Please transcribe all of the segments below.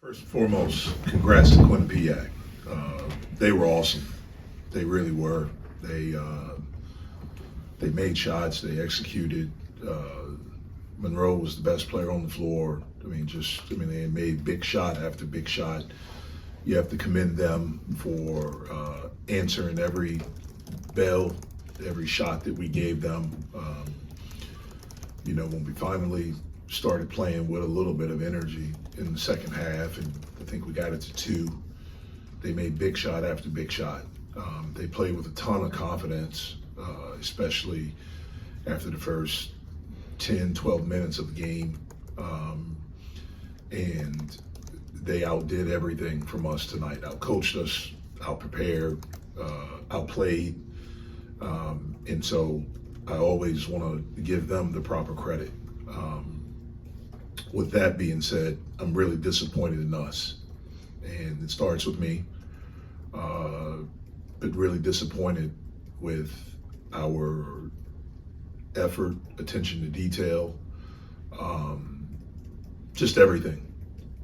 First and foremost, congrats to Quinnipiac. They were awesome. They really were. They made shots. They executed. Monroe was the best player on the floor. They made big shot after big shot. You have to commend them for answering every bell, every shot that we gave them. When we finally started playing with a little bit of energy in the second half, and I think we got it to 2, they made big shot after big shot. They played with a ton of confidence, especially after the first 10, 12 minutes of the game. And they outdid everything from us tonight. Outcoached us, outprepared, outplayed. And so I always want to give them the proper credit. With that being said, I'm really disappointed in us. And it starts with me, but really disappointed with our effort, attention to detail, just everything.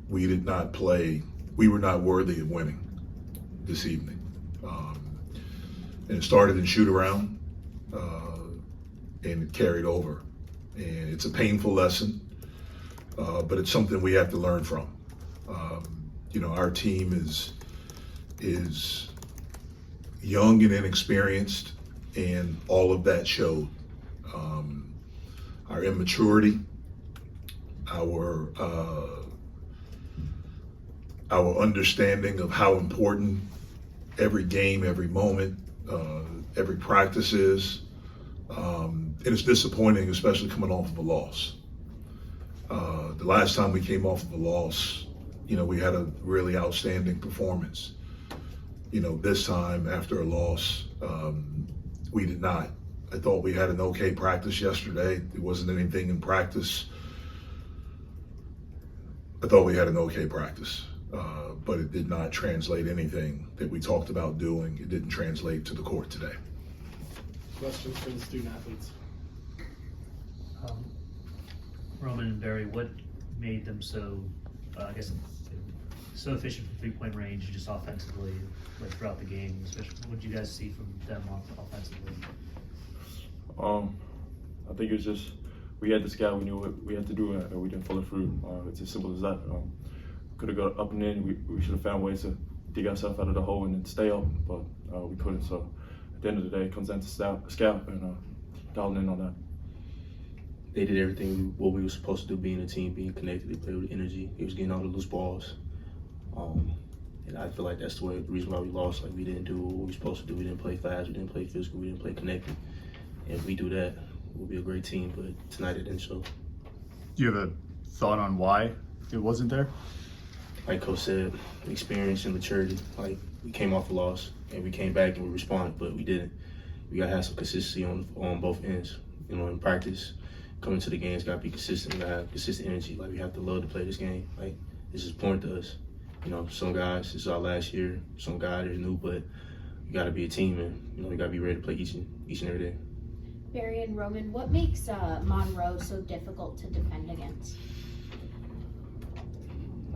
We did not play, we were not worthy of winning this evening. And it started in shoot around, and it carried over. And it's a painful lesson, but it's something we have to learn from. Our team is young and inexperienced, and all of that showed. Our immaturity, our understanding of how important every game, every moment, every practice is. And it's disappointing, especially coming off of a loss. The last time we came off of a loss, we had a really outstanding performance. This time after a loss, we did not. I thought we had an okay practice yesterday. There wasn't anything in practice. I thought we had an okay practice, but it did not translate anything that we talked about doing. It didn't translate to the court today. Questions for the student athletes? Roman and Barry, what made them so, so efficient from three-point range, just offensively, throughout the game? Especially, what did you guys see from them offensively? I think it was just, we had the scout, we knew what we had to do, and we didn't follow through. It's as simple as that. Could have got up and in. We should have found ways to dig ourselves out of the hole and then stay up, but we couldn't. So at the end of the day, it comes down to scout and dialing in on that. They did everything what we were supposed to do, being a team, being connected. They played with energy. He was getting all the loose balls. And I feel like that's the reason why we lost. Like, we didn't do what we were supposed to do. We didn't play fast, we didn't play physical, we didn't play connected. And if we do that, we'll be a great team, but tonight it didn't show. Do you have a thought on why it wasn't there? Like Coach said, experience and maturity. Like, we came off a loss and we came back and we responded, but we didn't. We gotta have some consistency on both ends. In practice, coming to the games, gotta be consistent. We gotta have consistent energy. Like, we have to love to play this game. Like, this is important to us. Some guys, this is our last year. Some guys are new, but you gotta be a team, and we gotta be ready to play each and every day. Barry and Roman, what makes Monroe so difficult to defend against?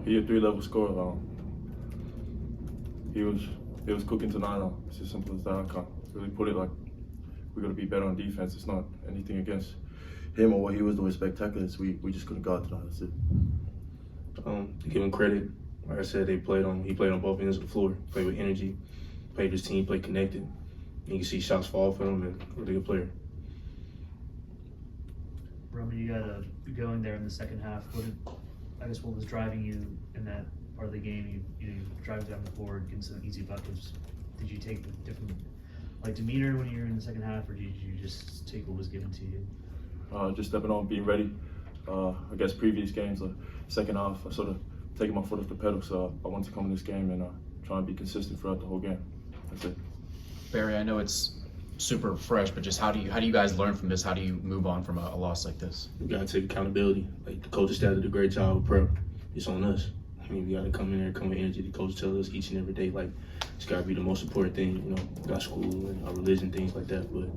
He a 3-level scorer. He was cooking tonight. It's as simple as that. I can't really put it. Like, we got to be better on defense. It's not anything against him or what he was doing spectacular. We just couldn't guard tonight. That's it. To give him credit, like I said, he played on both ends of the floor. Played with energy, played his team, played connected. And you can see shots fall for him, and really good player. Roman, you got going there in the second half. What was driving you in that part of the game? You drive down the board, getting some easy buckets. Did you take the different demeanor when you were in the second half, or did you just take what was given to you? Just stepping on, being ready. I guess previous games, the second half, I sort of taken my foot off the pedal. So I wanted to come in this game and try and be consistent throughout the whole game. That's it. Barry, I know it's super fresh, but just how do you guys learn from this? How do you move on from a loss like this? We gotta take accountability. Like, the coaches staff did a great job with prep. It's on us. We gotta come in there, come with energy. The coach tells us each and every day, it's gotta be the most important thing. We got school and our religion, things like that. But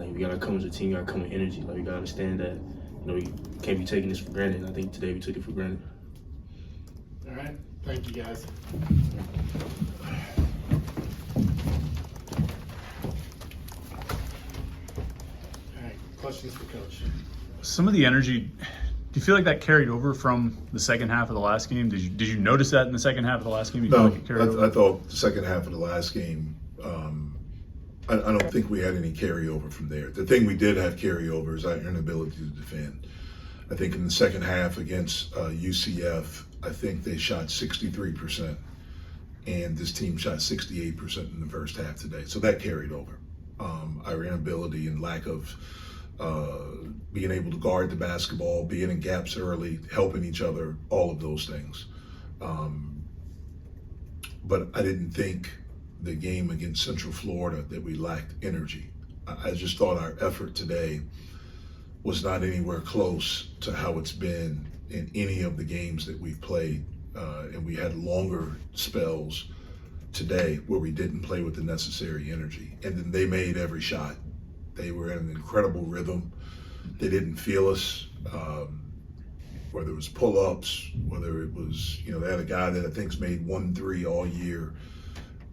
we gotta come as a team. We gotta come with energy. We gotta understand that we can't be taking this for granted. And I think today we took it for granted. All right. Thank you, guys. All right, questions for Coach? Some of the energy, do you feel like that carried over from the second half of the last game? Did you notice that in the second half of the last game? You feel No, like it carried over? I thought the second half of the last game, I don't think we had any carryover from there. The thing we did have carryover is our inability to defend. I think in the second half against UCF, I think they shot 63%, and this team shot 68% in the first half today. So that carried over. Our inability and lack of being able to guard the basketball, being in gaps early, helping each other, all of those things. But I didn't think the game against Central Florida that we lacked energy. I just thought our effort today was not anywhere close to how it's been in any of the games that we've played. And we had longer spells today where we didn't play with the necessary energy. And then they made every shot. They were in an incredible rhythm. They didn't feel us, whether it was pull-ups, whether it was, they had a guy that I think's made 1-3 all year,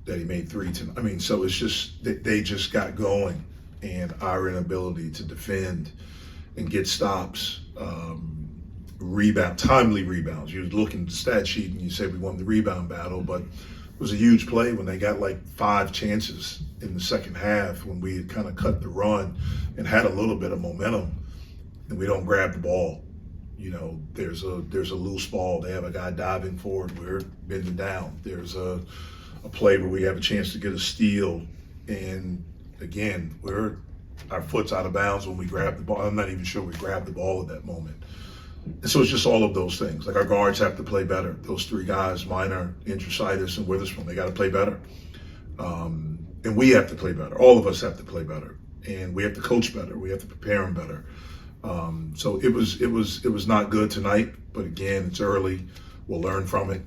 that he made 3 tonight. I mean, so it's just, they just got going, and our inability to defend and get stops, timely rebounds. You look at the stat sheet and you say we won the rebound battle, but it was a huge play when they got like 5 chances in the second half when we had kind of cut the run and had a little bit of momentum, and we don't grab the ball. There's a loose ball. They have a guy diving forward. We're bending down. There's a play where we have a chance to get a steal, and again, our foot's out of bounds when we grab the ball. I'm not even sure we grabbed the ball at that moment. And so it's just all of those things. Like, our guards have to play better. Those 3 guys, Minor, Intrasitis, and Witherspoon, they got to play better. And we have to play better. All of us have to play better. And we have to coach better. We have to prepare them better. So it was not good tonight. But again, it's early. We'll learn from it.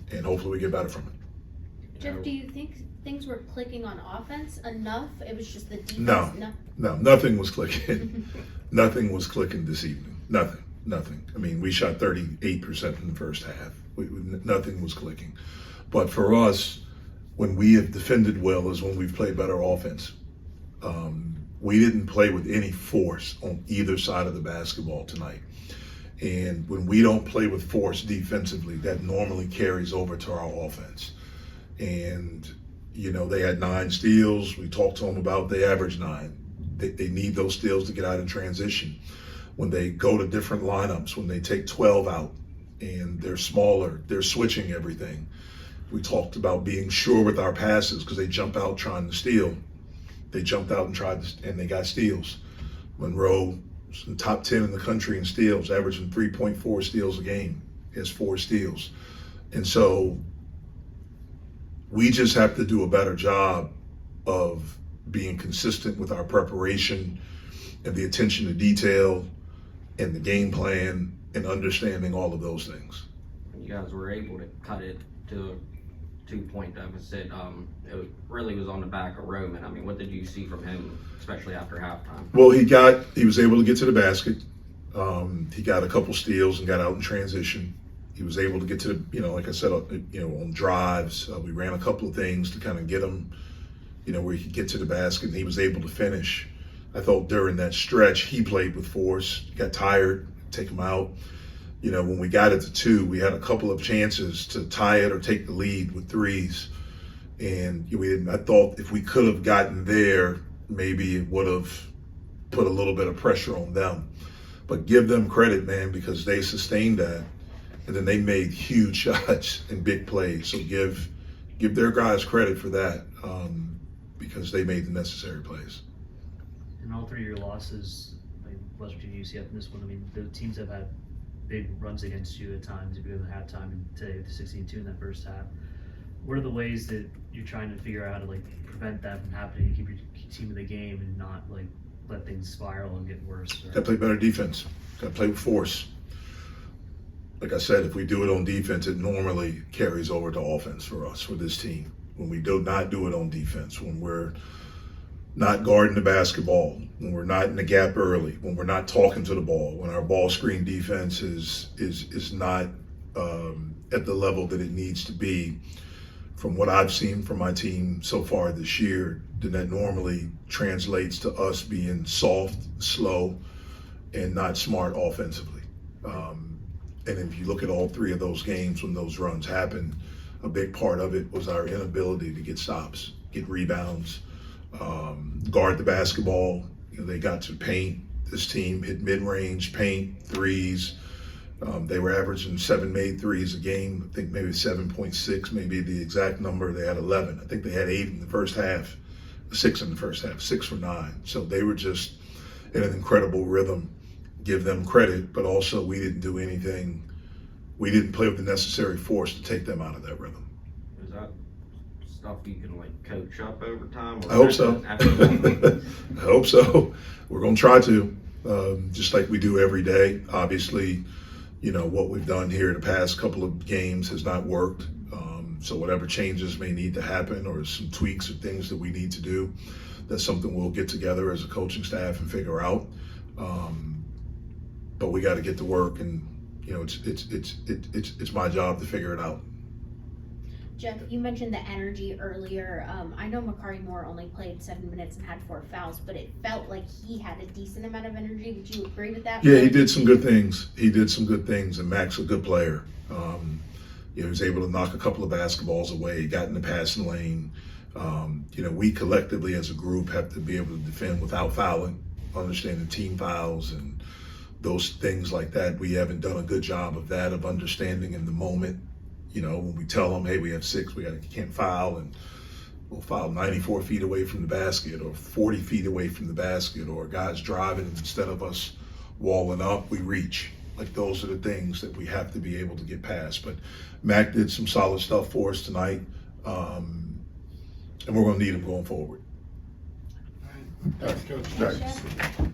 And hopefully we get better from it. Jeff, do you think things were clicking on offense enough? It was just the defense? No, nothing was clicking. Nothing was clicking this evening. Nothing. I mean, we shot 38% in the first half. Nothing was clicking. But for us, when we have defended well is when we've played better offense. We didn't play with any force on either side of the basketball tonight. And when we don't play with force defensively, that normally carries over to our offense. And, they had 9 steals. We talked to them about they average 9. They need those steals to get out in transition. When they go to different lineups, when they take 12 out and they're smaller, they're switching everything. We talked about being sure with our passes because they jump out trying to steal. They jumped out and they got steals. Monroe, in top 10 in the country in steals, averaging 3.4 steals a game. He has 4 steals. And so we just have to do a better job of being consistent with our preparation and the attention to detail and the game plan and understanding all of those things. You guys were able to cut it to a 2-point deficit. It really was on the back of Roman. I mean, what did you see from him, especially after halftime? Well, he was able to get to the basket. He got a couple steals and got out in transition. He was able to get to the, like I said, on drives. We ran a couple of things to kind of get him, where he could get to the basket, and he was able to finish. I thought during that stretch, he played with force, got tired, take him out. When we got it to 2, we had a couple of chances to tie it or take the lead with 3s. And I thought if we could have gotten there, maybe it would have put a little bit of pressure on them. But give them credit, man, because they sustained that. And then they made huge shots and big plays. So give their guys credit for that, because they made the necessary plays. In all 3 of your losses, like West Virginia, UCF, and this one, I mean, the teams have had big runs against you at times. If you go to halftime and today with the 16-2 in that first half, what are the ways that you're trying to figure out how to prevent that from happening and keep your team in the game and not let things spiral and get worse? Got to play better defense. Got to play with force. Like I said, if we do it on defense, it normally carries over to offense for us, for this team. When we do not do it on defense, when we're not guarding the basketball, when we're not in the gap early, when we're not talking to the ball, when our ball screen defense is not at the level that it needs to be. From what I've seen from my team so far this year, then that normally translates to us being soft, slow, and not smart offensively. And if you look at all three of those games when those runs happened, a big part of it was our inability to get stops, get rebounds, guard the basketball. You know, they got to paint. This team hit mid-range, paint, threes. They were averaging 7 made threes a game. I think maybe 7.6, maybe the exact number. They had 11. I think they had 8 in the first half, 6 in the first half, 6 for 9. So they were just in an incredible rhythm. Give them credit, but also we didn't do anything. We didn't play with the necessary force to take them out of that rhythm. Is that stuff you can like coach up over time? Or I hope so. I hope so. We're going to try to, just like we do every day. Obviously, you know, what we've done here the past couple of games has not worked. So whatever changes may need to happen or some tweaks or things that we need to do, that's something we'll get together as a coaching staff and figure out. But we got to get to work, and you know, it's my job to figure it out. Jeff, you mentioned the energy earlier. I know Makari Moore only played 7 minutes and had 4 fouls, but it felt like he had a decent amount of energy. Would you agree with that? Yeah, he did some good things. And Mac's a good player. You know, he was able to knock a couple of basketballs away. He got in the passing lane. You know, we collectively as a group have to be able to defend without fouling, understanding team fouls and those things like that. We haven't done a good job of that, of understanding in the moment. You know, when we tell them, hey, we have 6, can't foul, and we'll foul 94 feet away from the basket or 40 feet away from the basket, or guys driving, and instead of us walling up, we reach. Like, those are the things that we have to be able to get past. But Mac did some solid stuff for us tonight, and we're going to need him going forward. Thanks, Coach. Thanks.